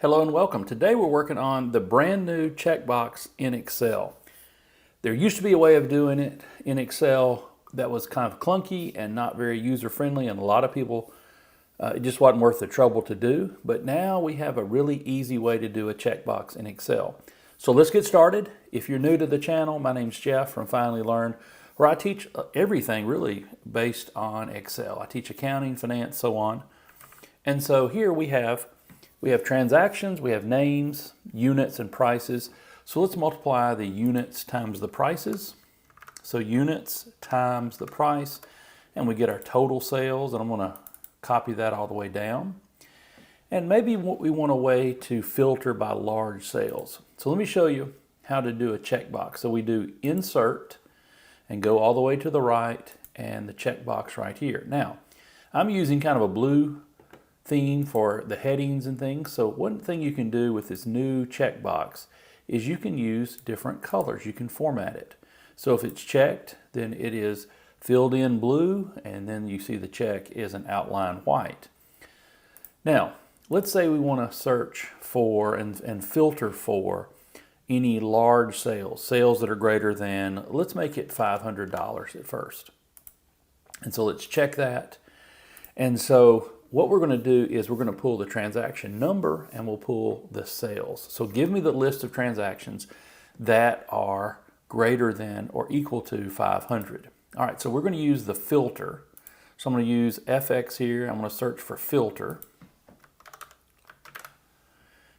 Hello and welcome. Today we're working on the brand new checkbox in Excel. There used to be a way of doing it in Excel that was kind of clunky and not very user-friendly, and a lot of people, it just wasn't worth the trouble to do. But now we have a really easy way to do a checkbox in Excel. So let's get started. If you're new to the channel, my name's Jeff from Finally Learn, where I teach everything really based on Excel. I teach accounting, finance, so on. And so here we have transactions, we have names, units, and prices. So let's multiply the units times the prices. So units times the price, and we get our total sales, and I'm going to copy that all the way down. And maybe we want a way to filter by large sales. So let me show you how to do a checkbox. So we do insert and go all the way to the right, and the checkbox right here. Now, I'm using kind of a blue theme for the headings and things. So one thing you can do with this new checkbox is you can use different colors. You can format it. So if it's checked, then it is filled in blue, and then you see the check is an outline white. Now, let's say we want to search for and filter for any large sales that are greater than, let's make it $500 at first. And so let's check that. And so what we're going to do is we're going to pull the transaction number and we'll pull the sales. So give me the list of transactions that are greater than or equal to 500. All right, so we're going to use the filter. So I'm going to use FX here. I'm going to search for filter.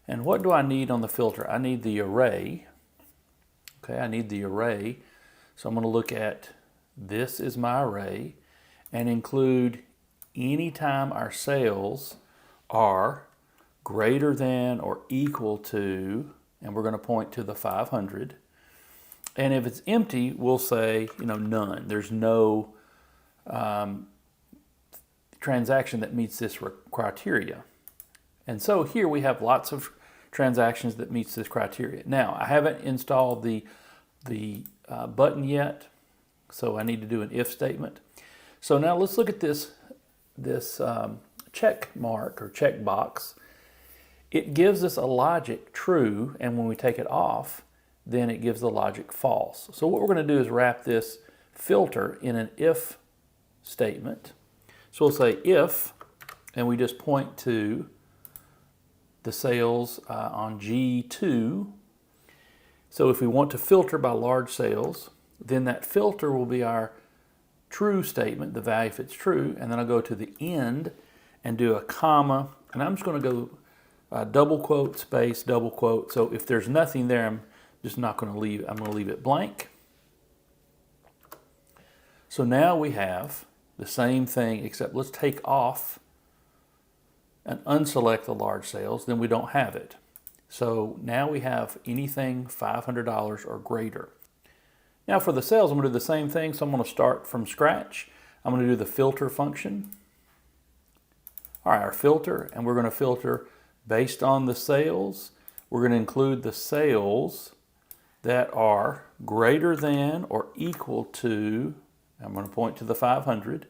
And what do I need on the filter? I need the array. Okay, I need the array. So I'm going to look at this is my array and include anytime our sales are greater than or equal to, and we're going to point to the 500. And if it's empty, we'll say, none. There's no transaction that meets this criteria. And so here we have lots of transactions that meets this criteria. Now, I haven't installed the button yet, so I need to do an if statement. So now let's look at this check mark or checkbox. It gives us a logic true, and when we take it off, then it gives the logic false. So what we're going to do is wrap this filter in an if statement. So we'll say if, and we just point to the sales on G2. So if we want to filter by large sales, then that filter will be our true statement, the value if it's true, and then I'll go to the end and do a comma, and I'm just going to go double quote, space, double quote. So if there's nothing there, I'm just not going to leave it. I'm going to leave it blank. So now we have the same thing, except let's take off and unselect the large sales, then we don't have it. So now we have anything $500 or greater. Now for the sales, I'm going to do the same thing. So I'm going to start from scratch. I'm going to do the filter function. All right, our filter, and we're going to filter based on the sales. We're going to include the sales that are greater than or equal to, I'm going to point to the 500,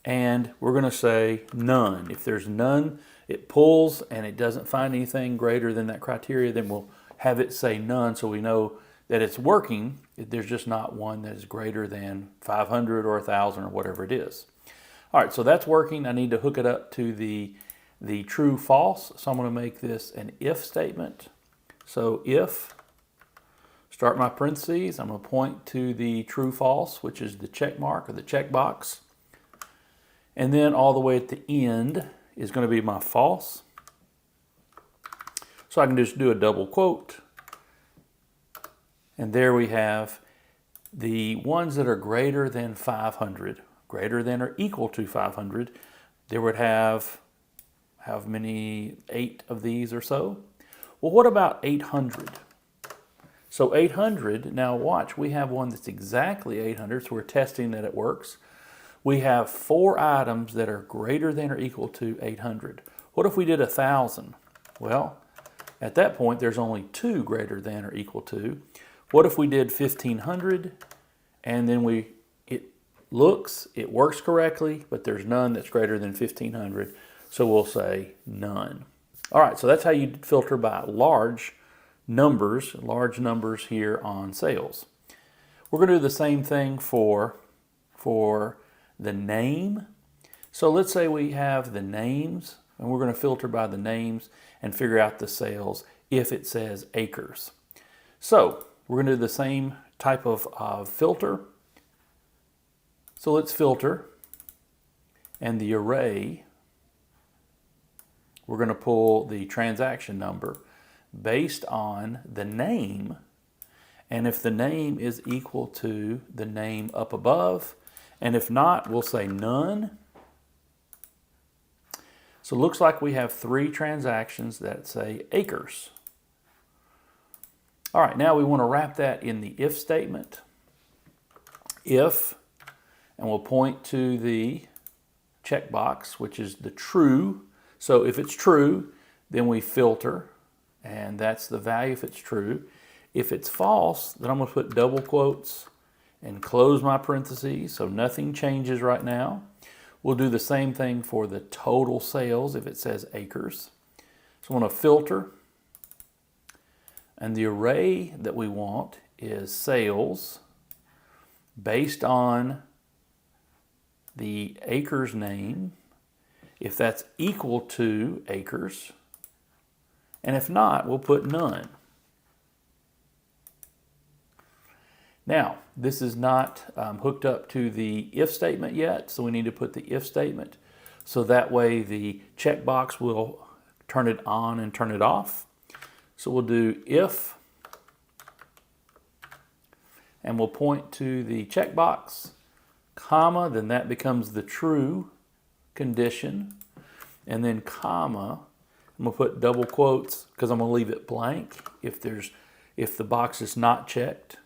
and we're going to say none. If there's none, it pulls and it doesn't find anything greater than that criteria, then we'll have it say none so we know that it's working. There's just not one that is greater than 500 or 1,000 or whatever it is. All right, so that's working. I need to hook it up to the true false. So I'm going to make this an if statement. So if, start my parentheses, I'm going to point to the true false, which is the check mark or the checkbox. And then all the way at the end is going to be my false. So I can just do a double quote. And there we have the ones that are greater than 500, greater than or equal to 500. There would have, how many, 8 of these or so? Well, what about 800? So 800, now watch, we have one that's exactly 800, so we're testing that it works. We have 4 items that are greater than or equal to 800. What if we did 1,000? Well, at that point, there's only 2 greater than or equal to. What if we did 1,500 and then it works correctly, but there's none that's greater than 1,500, so we'll say none. All right, so that's how you filter by large numbers here on sales. We're going to do the same thing for the name. So let's say we have the names, and we're going to filter by the names and figure out the sales if it says acres. So we're going to do the same type of filter. So let's filter, and the array, we're going to pull the transaction number based on the name, and if the name is equal to the name up above, and if not, we'll say none. So it looks like we have 3 transactions that say acres. All right, now we want to wrap that in the if statement. If, and we'll point to the checkbox, which is the true. So if it's true, then we filter, and that's the value if it's true. If it's false, then I'm going to put double quotes and close my parentheses, so nothing changes right now. We'll do the same thing for the total sales if it says acres. So I'm going to filter, and the array that we want is sales based on the acres name, if that's equal to acres, and if not, we'll put none. Now, this is not hooked up to the if statement yet, so we need to put the if statement, so that way the checkbox will turn it on and turn it off. So we'll do if, and we'll point to the checkbox, comma, then that becomes the true condition, and then comma, I'm going to put double quotes because I'm going to leave it blank if the box is not checked.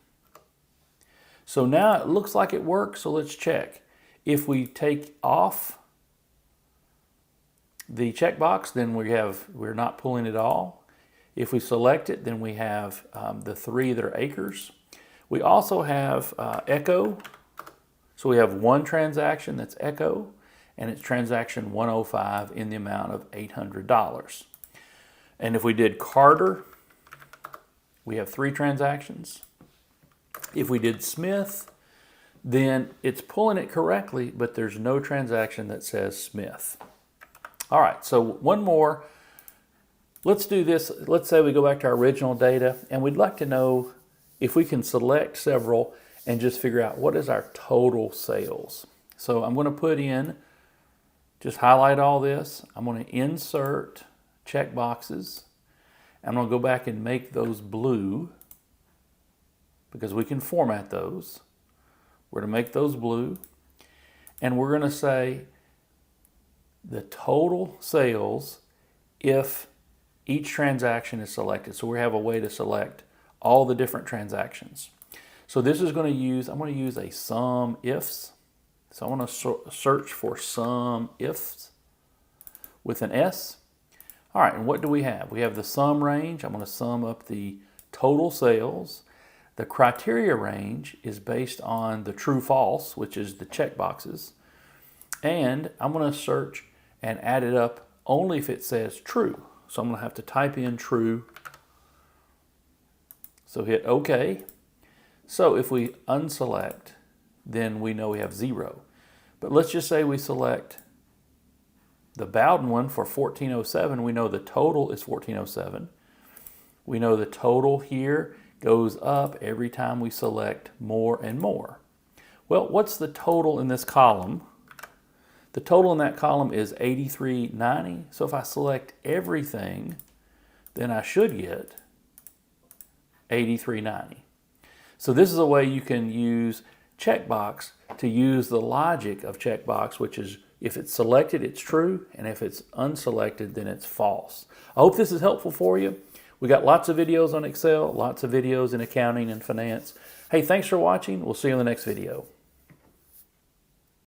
So now it looks like it works, so let's check. If we take off the checkbox, then we're not pulling it all. If we select it, then we have the 3 that are acres. We also have echo. So we have 1 transaction that's echo, and it's transaction 105 in the amount of $800. And if we did Carter, we have 3 transactions. If we did Smith, then it's pulling it correctly, but there's no transaction that says Smith. All right, so one more. Let's do this. Let's say we go back to our original data, and we'd like to know if we can select several and just figure out what is our total sales. So I'm going to put in, just highlight all this. I'm going to insert checkboxes. I'm going to go back and make those blue because we can format those. We're going to make those blue, and we're going to say the total sales if each transaction is selected. So we have a way to select all the different transactions. So this is going to use, I'm going to use a sum ifs. So I want to search for sum ifs with an S. All right, and what do we have? We have the sum range. I'm going to sum up the total sales. The criteria range is based on the true false, which is the checkboxes. And I'm going to search and add it up only if it says true. So I'm going to have to type in true. So hit OK. So if we unselect, then we know we have 0. But let's just say we select the Bowden one for 1407. We know the total is 1407. We know the total here goes up every time we select more and more. Well, what's the total in this column? The total in that column is 8390. So if I select everything, then I should get 8390. So this is a way you can use checkbox to use the logic of checkbox, which is if it's selected, it's true, and if it's unselected, then it's false. I hope this is helpful for you. We got lots of videos on Excel, lots of videos in accounting and finance. Hey, thanks for watching. We'll see you in the next video.